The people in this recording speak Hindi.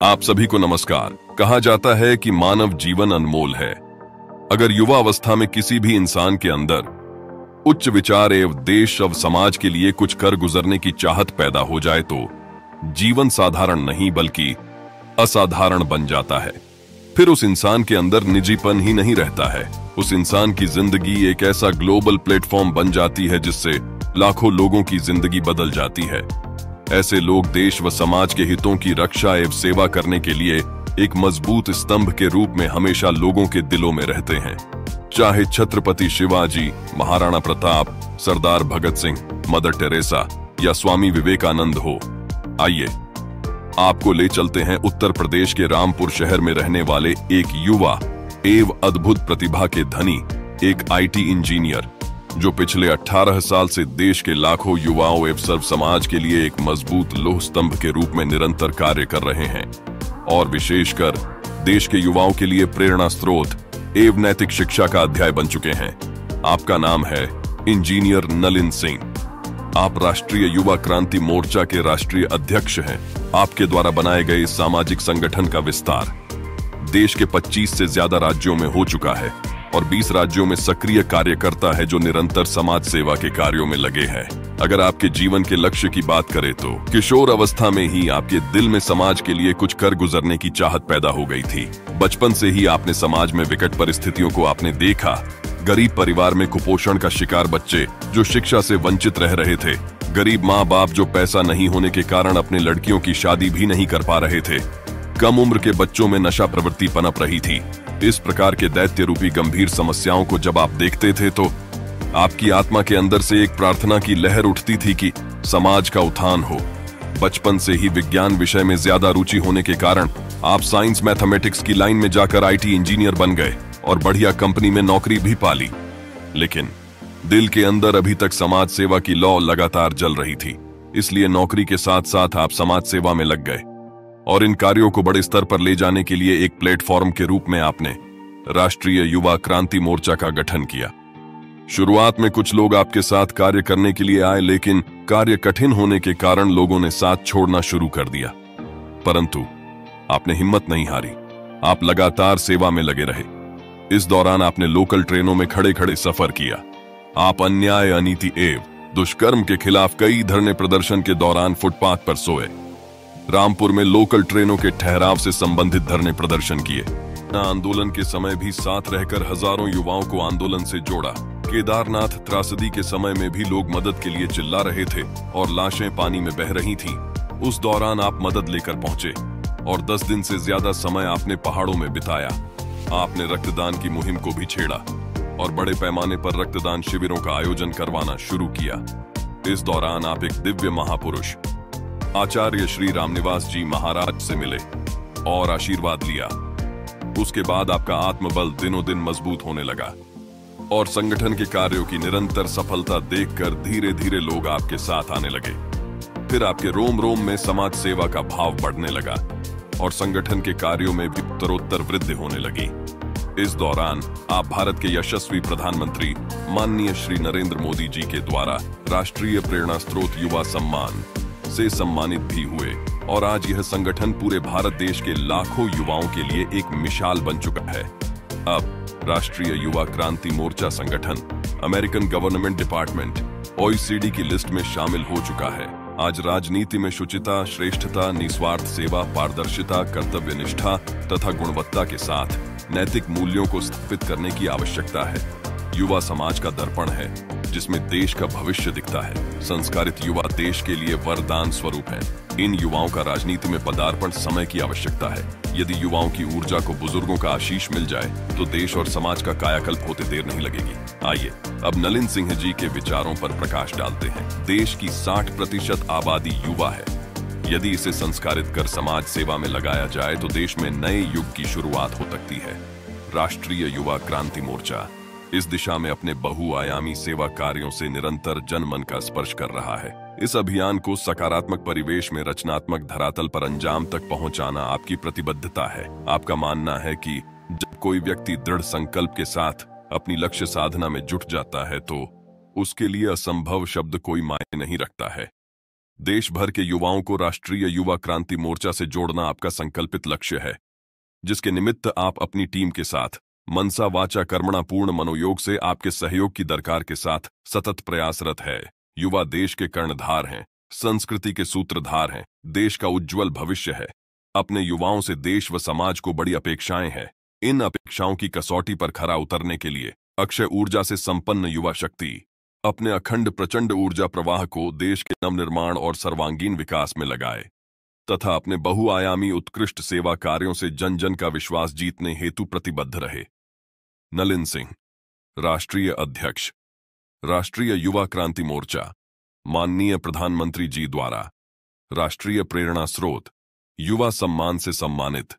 आप सभी को नमस्कार। कहा जाता है कि मानव जीवन अनमोल है। अगर युवा अवस्था में किसी भी इंसान के अंदर उच्च विचार एवं देश और समाज के लिए कुछ कर गुजरने की चाहत पैदा हो जाए तो जीवन साधारण नहीं बल्कि असाधारण बन जाता है। फिर उस इंसान के अंदर निजीपन ही नहीं रहता है। उस इंसान की जिंदगी एक ऐसा ग्लोबल प्लेटफॉर्म बन जाती है जिससे लाखों लोगों की जिंदगी बदल जाती है। ऐसे लोग देश व समाज के हितों की रक्षा एवं सेवा करने के लिए एक मजबूत स्तंभ के रूप में हमेशा लोगों के दिलों में रहते हैं। चाहे छत्रपति शिवाजी, महाराणा प्रताप, सरदार भगत सिंह, मदर टेरेसा या स्वामी विवेकानंद हो। आइए आपको ले चलते हैं उत्तर प्रदेश के रामपुर शहर में रहने वाले एक युवा एवं अद्भुत प्रतिभा के धनी, एक आईटी इंजीनियर जो पिछले 18 साल से देश के लाखों युवाओं एवं सर्व समाज के लिए एक मजबूत लोह स्तंभ के रूप में निरंतर कार्य कर रहे हैं और विशेषकर देश के युवाओं के लिए प्रेरणा स्रोत एवं नैतिक शिक्षा का अध्याय बन चुके हैं। आपका नाम है इंजीनियर नलिन सिंह। आप राष्ट्रीय युवा क्रांति मोर्चा के राष्ट्रीय अध्यक्ष हैं। आपके द्वारा बनाए गए इस सामाजिक संगठन का विस्तार देश के 25 से ज्यादा राज्यों में हो चुका है और 20 राज्यों में सक्रिय कार्यकर्ता है जो निरंतर समाज सेवा के कार्यों में लगे हैं। अगर आपके जीवन के लक्ष्य की बात करें तो किशोर अवस्था में ही आपके दिल में समाज के लिए कुछ कर गुजरने की चाहत पैदा हो गई थी। बचपन से ही आपने समाज में विकट परिस्थितियों को आपने देखा। गरीब परिवार में कुपोषण का शिकार बच्चे जो शिक्षा से वंचित रह रहे थे, गरीब माँ बाप जो पैसा नहीं होने के कारण अपने लड़कियों की शादी भी नहीं कर पा रहे थे, कम उम्र के बच्चों में नशा प्रवृत्ति पनप रही थी। इस प्रकार के दैत्य रूपी गंभीर समस्याओं को जब आप देखते थे तो आपकी आत्मा के अंदर से एक प्रार्थना की लहर उठती थी कि समाज का उत्थान हो। बचपन से ही विज्ञान विषय में ज्यादा रुचि होने के कारण आप साइंस मैथमेटिक्स की लाइन में जाकर आईटी इंजीनियर बन गए और बढ़िया कंपनी में नौकरी भी पा ली। लेकिन दिल के अंदर अभी तक समाज सेवा की लौ लगातार जल रही थी, इसलिए नौकरी के साथ साथ आप समाज सेवा में लग गए और इन कार्यों को बड़े स्तर पर ले जाने के लिए एक प्लेटफॉर्म के रूप में आपने राष्ट्रीय युवा क्रांति मोर्चा का गठन किया। शुरुआत में कुछ लोग आपके साथ कार्य करने के लिए आए, लेकिन कार्य कठिन होने के कारण लोगों ने साथ छोड़ना शुरू कर दिया। परंतु आपने हिम्मत नहीं हारी, आप लगातार सेवा में लगे रहे। इस दौरान आपने लोकल ट्रेनों में खड़े खड़े सफर किया। आप अन्याय, अनीति एवं दुष्कर्म के खिलाफ कई धरने प्रदर्शन के दौरान फुटपाथ पर सोए। रामपुर में लोकल ट्रेनों के ठहराव से संबंधित धरने प्रदर्शन किए। आंदोलन के समय भी साथ रहकर हजारों युवाओं को आंदोलन से जोड़ा। केदारनाथ त्रासदी के समय में भी लोग मदद के लिए चिल्ला रहे थे और लाशें पानी में बह रही थीं। उस दौरान आप मदद लेकर पहुंचे और 10 दिन से ज्यादा समय आपने पहाड़ों में बिताया। आपने रक्तदान की मुहिम को भी छेड़ा और बड़े पैमाने पर रक्तदान शिविरों का आयोजन करवाना शुरू किया। इस दौरान आप एक दिव्य महापुरुष आचार्य श्री रामनिवास जी महाराज से मिले और आशीर्वाद लिया। उसके बाद आपका आत्मबल दिनों दिन मजबूत होने लगा और संगठन के कार्यों की निरंतर सफलता देखकर धीरे धीरे लोग आपके साथ आने लगे। फिर आपके रोम रोम में समाज सेवा का भाव बढ़ने लगा और संगठन के कार्यों में भी उत्तरोत्तर वृद्धि होने लगी। इस दौरान आप भारत के यशस्वी प्रधानमंत्री माननीय श्री नरेंद्र मोदी जी के द्वारा राष्ट्रीय प्रेरणा स्रोत युवा सम्मान से सम्मानित भी हुए और आज यह संगठन पूरे भारत देश के लाखों युवाओं के लिए एक मिसाल बन चुका है। अब राष्ट्रीय युवा क्रांति मोर्चा संगठन अमेरिकन गवर्नमेंट डिपार्टमेंट OECD की लिस्ट में शामिल हो चुका है। आज राजनीति में शुचिता, श्रेष्ठता, निस्वार्थ सेवा, पारदर्शिता, कर्तव्यनिष्ठा तथा गुणवत्ता के साथ नैतिक मूल्यों को स्थापित करने की आवश्यकता है। युवा समाज का दर्पण है जिसमें देश का भविष्य दिखता है। संस्कारित युवा देश के लिए वरदान स्वरूप हैं। इन युवाओं का राजनीति में पदार्पण समय की आवश्यकता है। यदि युवाओं की ऊर्जा को बुजुर्गों का आशीष मिल जाए तो देश और समाज का कायाकल्प होते देर नहीं लगेगी। आइए अब नलिन सिंह जी के विचारों पर प्रकाश डालते हैं। देश की 60% आबादी युवा है। यदि इसे संस्कारित कर समाज सेवा में लगाया जाए तो देश में नए युग की शुरुआत हो सकती है। राष्ट्रीय युवा क्रांति मोर्चा इस दिशा में अपने बहुआयामी सेवा कार्यों से निरंतर जनमन का स्पर्श कर रहा है। इस अभियान को सकारात्मक परिवेश में रचनात्मक धरातल पर अंजाम तक पहुंचाना आपकी प्रतिबद्धता है। आपका मानना है कि जब कोई व्यक्ति दृढ़ संकल्प के साथ अपनी लक्ष्य साधना में जुट जाता है तो उसके लिए असंभव शब्द कोई मायने नहीं रखता है। देश भर के युवाओं को राष्ट्रीय युवा क्रांति मोर्चा से जोड़ना आपका संकल्पित लक्ष्य है, जिसके निमित्त आप अपनी टीम के साथ मनसा वाचा कर्मणा पूर्ण मनोयोग से आपके सहयोग की दरकार के साथ सतत प्रयासरत है। युवा देश के कर्णधार हैं, संस्कृति के सूत्रधार हैं, देश का उज्जवल भविष्य है। अपने युवाओं से देश व समाज को बड़ी अपेक्षाएं हैं। इन अपेक्षाओं की कसौटी पर खरा उतरने के लिए अक्षय ऊर्जा से संपन्न युवा शक्ति अपने अखंड प्रचंड ऊर्जा प्रवाह को देश के नवनिर्माण और सर्वांगीण विकास में लगाए तथा अपने बहुआयामी उत्कृष्ट सेवा कार्यों से जन जन का विश्वास जीतने हेतु प्रतिबद्ध रहे। नलिन सिंह, राष्ट्रीय अध्यक्ष, राष्ट्रीय युवा क्रांति मोर्चा, माननीय प्रधानमंत्री जी द्वारा राष्ट्रीय प्रेरणा स्रोत युवा सम्मान से सम्मानित